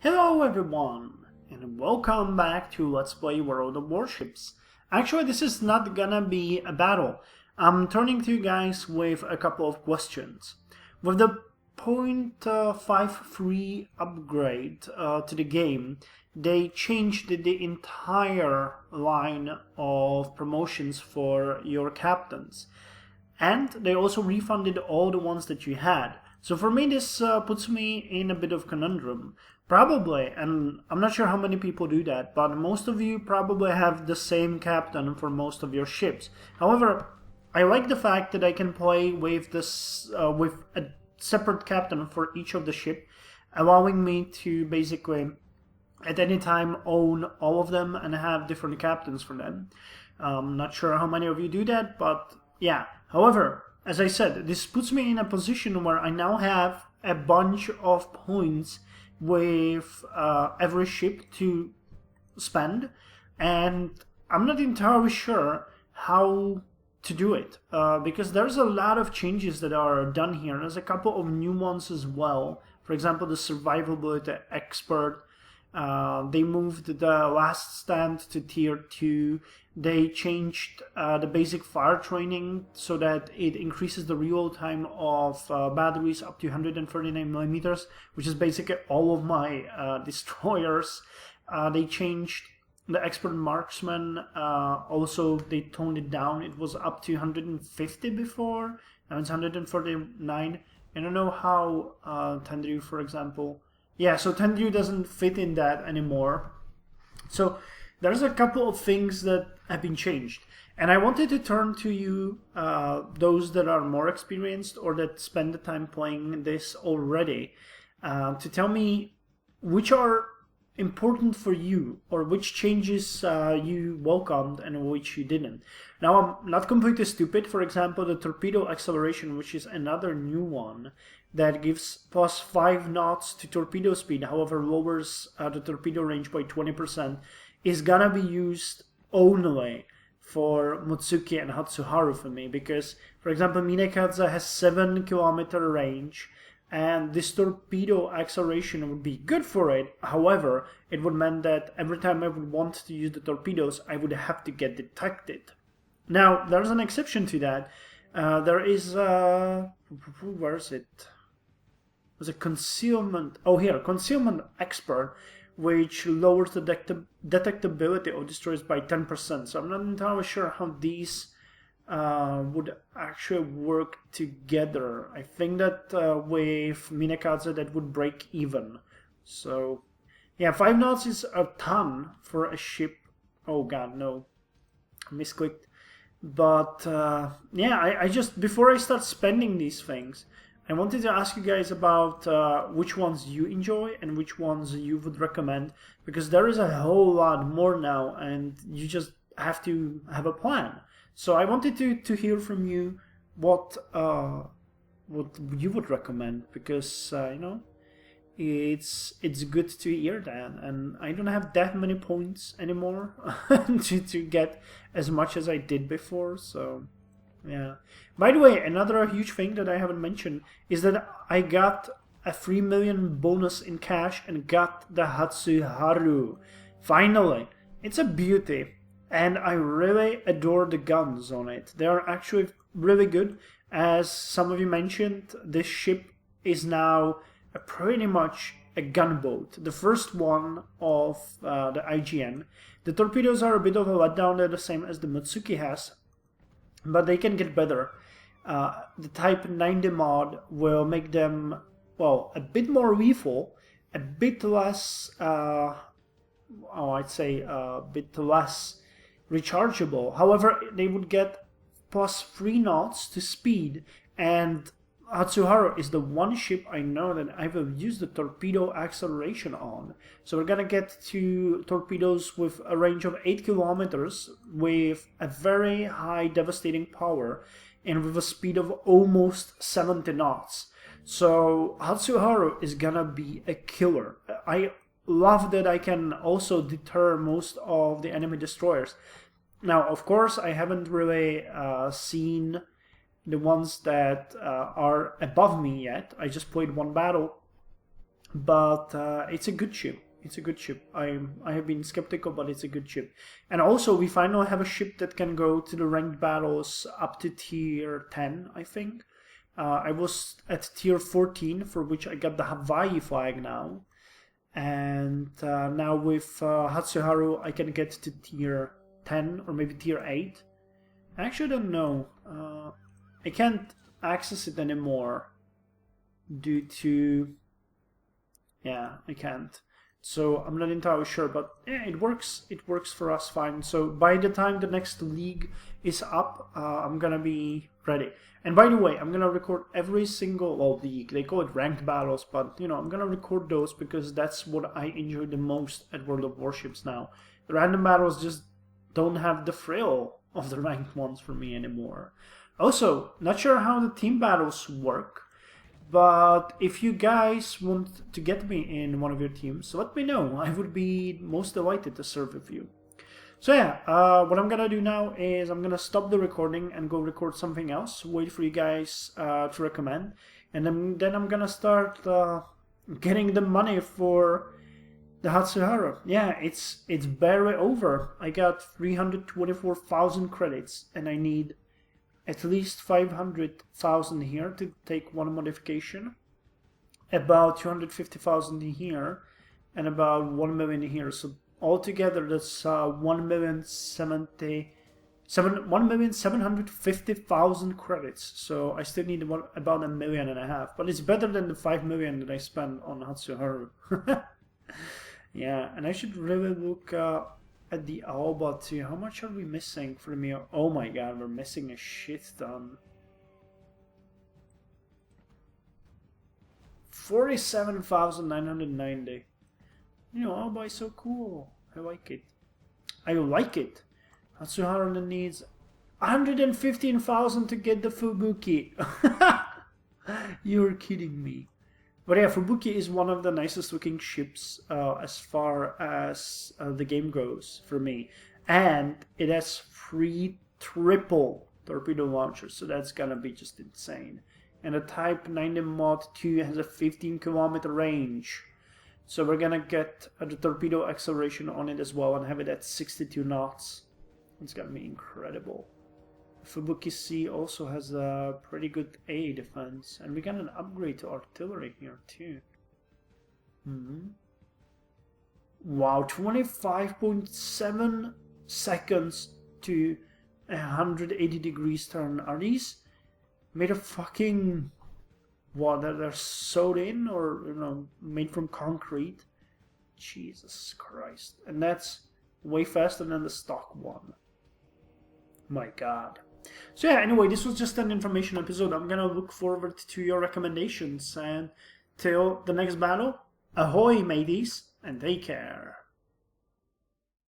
Hello everyone, and welcome back to Let's Play World of Warships. Actually, this is not gonna be a battle. I'm turning to you guys with a couple of questions. With the 0.53 upgrade to the game, they changed the entire line of promotions for your captains. And they also refunded all the ones that you had. So for me, this puts me in a bit of conundrum. Probably, and I'm not sure how many people do that, but most of you probably have the same captain for most of your ships. However, I like the fact that I can play with this with a separate captain for each of the ship, allowing me to basically at any time own all of them and have different captains for them. Not sure how many of you do that, but yeah. However, as I said, this puts me in a position where I now have a bunch of points with every ship to spend, and I'm not entirely sure how to do it because there's a lot of changes that are done here. There's a couple of new ones as well. For example, the survivability expert. They moved the last stand to tier 2. They changed the basic fire training so that it increases the reload time of batteries up to 139 millimeters, which is basically all of my destroyers. They changed the expert marksman. Also, they toned it down. It was up to 150 before. Now it's 149. I don't know how Tendril, for example. Yeah, so Tendril doesn't fit in that anymore. So there's a couple of things that have been changed. And I wanted to turn to you, those that are more experienced or that spend the time playing this already, to tell me which are important for you or which changes you welcomed and which you didn't. Now, I'm not completely stupid. For example, the torpedo acceleration, which is another new one that gives plus 5 knots to torpedo speed, however lowers the torpedo range by 20%, is gonna be used only for Mutsuki and Hatsuharu for me, because, for example, Minekadze has 7 kilometer range, and this torpedo acceleration would be good for it. However, it would mean that every time I would want to use the torpedoes, I would have to get detected. Now, there's an exception to that. There is, where is it? Was a concealment, oh here, concealment expert, which lowers the detectability of destroyers by 10%. So I'm not entirely sure how these would actually work together. I think that with Minekadze that would break even. So yeah, 5 knots is a ton for a ship. Oh god, no, I misclicked. But yeah, I just, before I start spending these things, I wanted to ask you guys about which ones you enjoy and which ones you would recommend, because there is a whole lot more now and you just have to have a plan. So I wanted to hear from you what you would recommend, because you know, it's good to hear that, and I don't have that many points anymore to get as much as I did before, so yeah. By the way, another huge thing that I haven't mentioned is that I got a 3 million bonus in cash and got the Hatsuharu. Finally! It's a beauty, and I really adore the guns on it. They are actually really good. As some of you mentioned, this ship is now pretty much a gunboat. The first one of the IGN. The torpedoes are a bit of a letdown. They're the same as the Mutsuki has, but they can get better. The Type 90 mod will make them, well, a bit more lethal, a bit less, I'd say a bit less rechargeable. However, they would get plus 3 knots to speed, and Hatsuharu is the one ship I know that I will use the torpedo acceleration on. So we're gonna get to torpedoes with a range of 8 kilometers with a very high devastating power and with a speed of almost 70 knots. So Hatsuharu is gonna be a killer. I love that I can also deter most of the enemy destroyers. Now, of course, I haven't really seen the ones that are above me yet. I just played one battle, but it's a good ship. It's a good ship. I have been skeptical, but it's a good ship. And also, we finally have a ship that can go to the ranked battles up to tier 10, I think. I was at tier 14, for which I got the Hawaii flag now. And now with Hatsuharu, I can get to tier 10 or maybe tier 8. I actually don't know. I can't access it anymore due to... Yeah, I can't. So I'm not entirely sure, but yeah, it works. It works for us fine. So by the time the next league is up, I'm gonna be ready. And by the way, I'm gonna record every single league. They call it ranked battles, but you know, I'm gonna record those because that's what I enjoy the most at World of Warships now. The random battles just don't have the thrill of the ranked ones for me anymore. Also, not sure how the team battles work. But if you guys want to get me in one of your teams, let me know. I would be most delighted to serve with you. So yeah, what I'm gonna do now is I'm gonna stop the recording and go record something else. Wait for you guys to recommend, and then I'm gonna start getting the money for the Hatsuharu. Yeah, it's barely over. I got 324,000 credits, and I need at least 500,000 here to take one modification, about 250,000 here, and about 1 million here. So altogether, that's 1,750,000 credits. So I still need about 1.5 million, but it's better than the 5 million that I spent on Hatsuharu. Yeah, and I should really look at the Alba too. How much are we missing for the meal? Oh my god, we're missing a shit ton. 47,990. You know, Alba is so cool. I like it. I like it. Hatsuharu needs 115,000 to get the Fubuki. You're kidding me. But yeah, Fubuki is one of the nicest looking ships as far as the game goes for me. And it has 3 triple torpedo launchers, so that's gonna be just insane. And the Type 90 Mod 2 has a 15-kilometer range. So we're gonna get the torpedo acceleration on it as well and have it at 62 knots. It's gonna be incredible. Fubuki C also has a pretty good A defense, and we got an upgrade to artillery here too. Wow, 25.7 seconds to 180 degrees turn. Are these made of fucking what? They're sewed in, or you know, made from concrete? Jesus Christ! And that's way faster than the stock one. My God. So yeah, anyway, this was just an information episode. I'm gonna look forward to your recommendations, and till the next battle, ahoy mateys, and take care.